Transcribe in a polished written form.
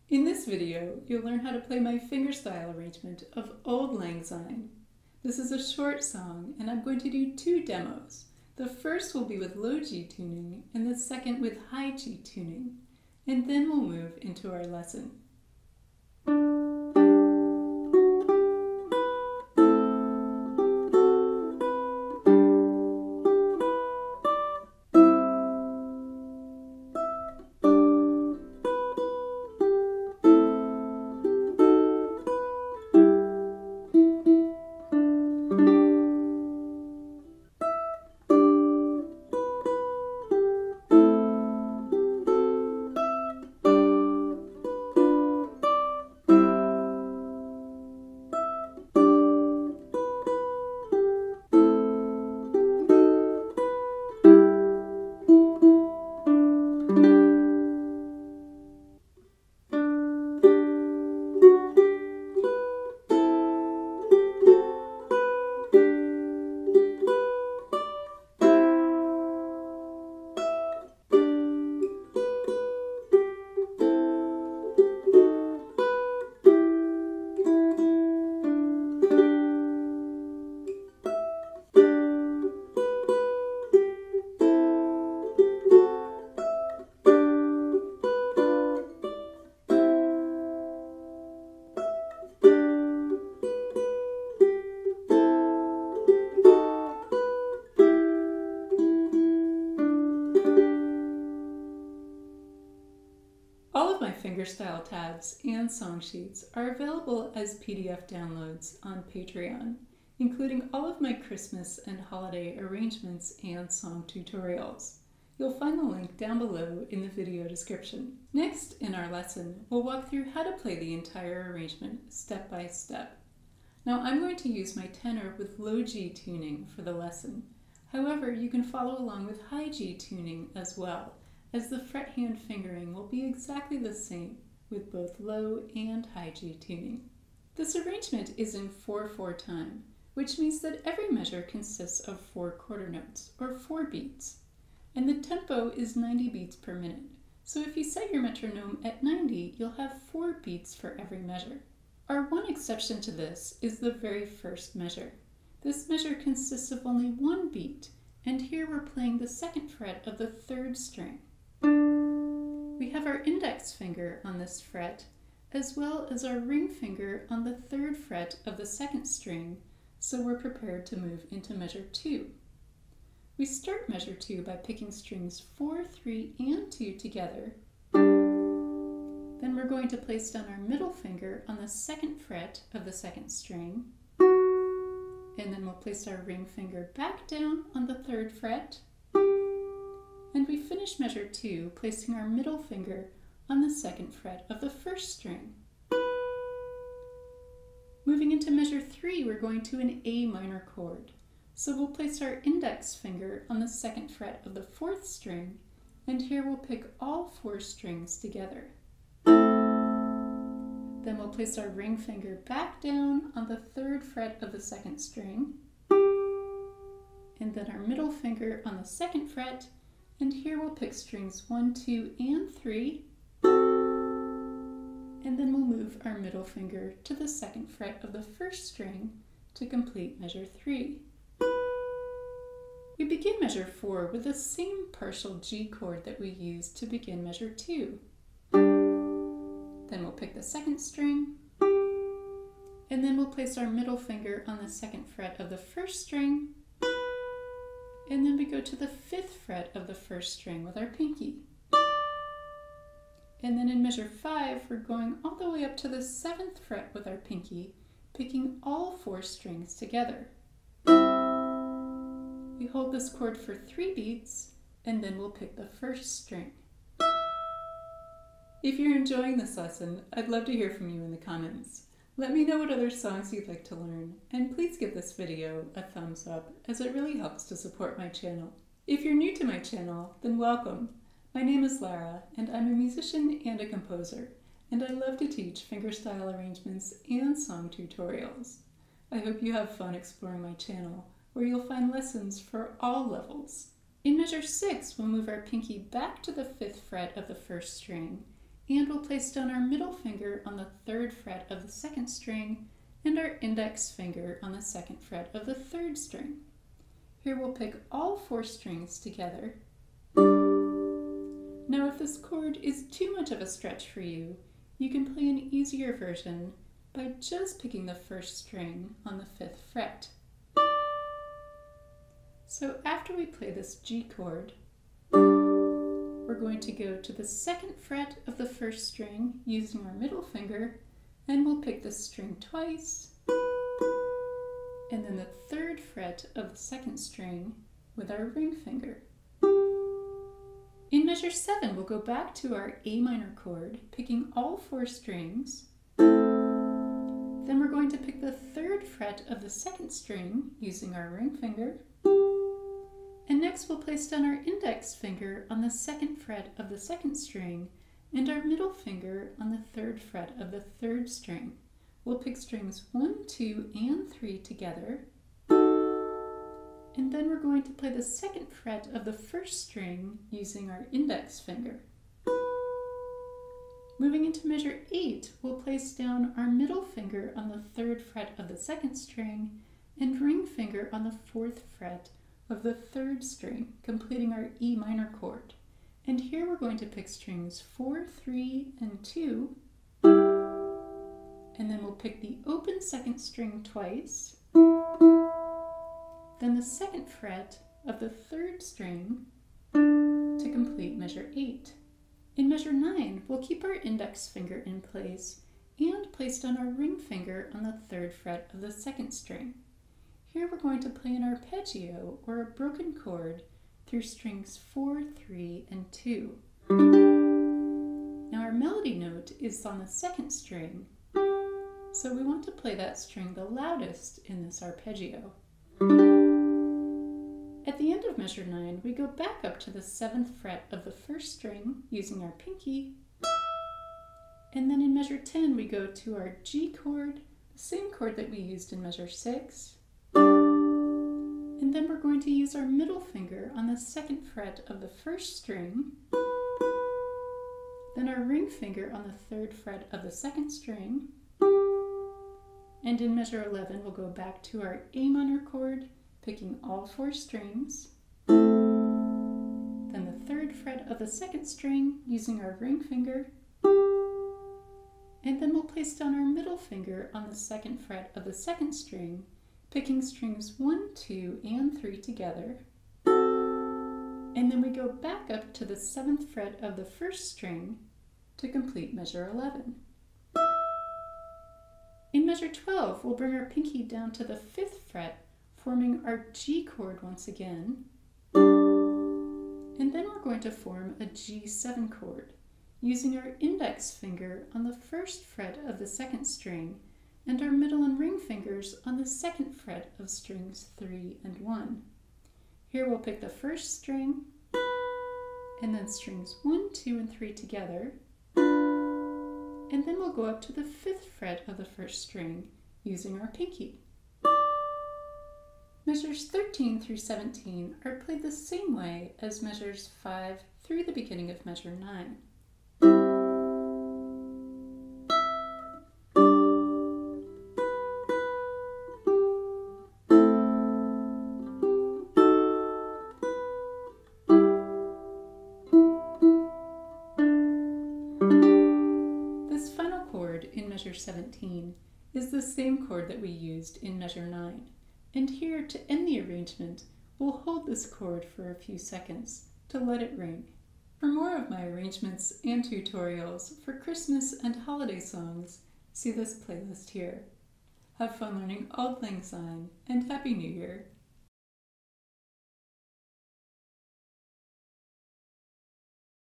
In this video, you'll learn how to play my fingerstyle arrangement of Auld Lang Syne. This is a short song, and I'm going to do two demos. The first will be with low G tuning, and the second with high G tuning. And then we'll move into our lesson. All of my fingerstyle tabs and song sheets are available as PDF downloads on Patreon, including all of my Christmas and holiday arrangements and song tutorials. You'll find the link down below in the video description. Next, in our lesson, we'll walk through how to play the entire arrangement step by step. Now, I'm going to use my tenor with low G tuning for the lesson. However, you can follow along with high G tuning as well, as the fret hand fingering will be exactly the same with both low and high G tuning. This arrangement is in 4/4 time, which means that every measure consists of 4 quarter notes, or 4 beats. And the tempo is 90 beats per minute, so if you set your metronome at 90, you'll have 4 beats for every measure. Our one exception to this is the very first measure. This measure consists of only 1 beat, and here we're playing the 2nd fret of the 3rd string. We have our index finger on this fret, as well as our ring finger on the 3rd fret of the 2nd string, so we're prepared to move into measure 2. We start measure 2 by picking strings 4, 3, and 2 together. Then we're going to place down our middle finger on the 2nd fret of the 2nd string, and then we'll place our ring finger back down on the 3rd fret. And we finish measure 2 placing our middle finger on the 2nd fret of the 1st string. Moving into measure 3, we're going to an A minor chord. So we'll place our index finger on the 2nd fret of the 4th string, and here we'll pick all 4 strings together. Then we'll place our ring finger back down on the 3rd fret of the 2nd string, and then our middle finger on the 2nd fret, and here we'll pick strings 1, 2, and 3, and then we'll move our middle finger to the 2nd fret of the 1st string to complete measure 3. We begin measure 4 with the same partial G chord that we used to begin measure 2. Then we'll pick the 2nd string, and then we'll place our middle finger on the 2nd fret of the 1st string, and then we go to the 5th fret of the 1st string with our pinky. And then in measure 5, we're going all the way up to the 7th fret with our pinky, picking all 4 strings together. We hold this chord for 3 beats, and then we'll pick the 1st string. If you're enjoying this lesson, I'd love to hear from you in the comments. Let me know what other songs you'd like to learn, and please give this video a thumbs up, as it really helps to support my channel. If you're new to my channel, then welcome. My name is Lara, and I'm a musician and a composer, and I love to teach fingerstyle arrangements and song tutorials. I hope you have fun exploring my channel, where you'll find lessons for all levels. In measure 6, we'll move our pinky back to the 5th fret of the 1st string, and we'll place down our middle finger on the 3rd fret of the 2nd string and our index finger on the 2nd fret of the 3rd string. Here we'll pick all 4 strings together. Now if this chord is too much of a stretch for you, you can play an easier version by just picking the 1st string on the 5th fret. So after we play this G chord, we're going to go to the 2nd fret of the 1st string using our middle finger, and we'll pick this string twice, and then the 3rd fret of the 2nd string with our ring finger. In measure 7, we'll go back to our A minor chord, picking all 4 strings. Then we're going to pick the 3rd fret of the 2nd string using our ring finger. And next we'll place down our index finger on the 2nd fret of the 2nd string and our middle finger on the 3rd fret of the 3rd string. We'll pick strings 1, 2, and 3 together. And then we're going to play the 2nd fret of the 1st string using our index finger. Moving into measure 8, we'll place down our middle finger on the 3rd fret of the 2nd string and ring finger on the 4th fret of the 3rd string, completing our E minor chord. And here we're going to pick strings 4, 3, and 2, and then we'll pick the open 2nd string twice, then the 2nd fret of the 3rd string to complete measure 8. In measure 9, we'll keep our index finger in place and place down our ring finger on the 3rd fret of the 2nd string. Here we're going to play an arpeggio, or a broken chord, through strings 4, 3, and 2. Now our melody note is on the 2nd string, so we want to play that string the loudest in this arpeggio. At the end of measure 9, we go back up to the 7th fret of the 1st string using our pinky, and then in measure 10 we go to our G chord, the same chord that we used in measure 6, and then we're going to use our middle finger on the 2nd fret of the 1st string, then our ring finger on the 3rd fret of the 2nd string, and in measure 11 we'll go back to our A minor chord, picking all 4 strings, then the 3rd fret of the 2nd string using our ring finger, and then we'll place down our middle finger on the 2nd fret of the 2nd string, picking strings 1, 2, and 3 together, and then we go back up to the 7th fret of the 1st string to complete measure 11. In measure 12, we'll bring our pinky down to the 5th fret, forming our G chord once again, and then we're going to form a G7 chord, using our index finger on the 1st fret of the 2nd string and our middle and ring fingers on the 2nd fret of strings 3 and 1. Here we'll pick the 1st string, and then strings 1, 2, and 3 together, and then we'll go up to the 5th fret of the 1st string using our pinky. Measures 13 through 17 are played the same way as measures 5 through the beginning of measure 9. This final chord in measure 17 is the same chord that we used in measure 9. And here, to end the arrangement, we'll hold this chord for a few seconds to let it ring. For more of my arrangements and tutorials for Christmas and holiday songs, see this playlist here. Have fun learning Auld Lang Syne, and Happy New Year!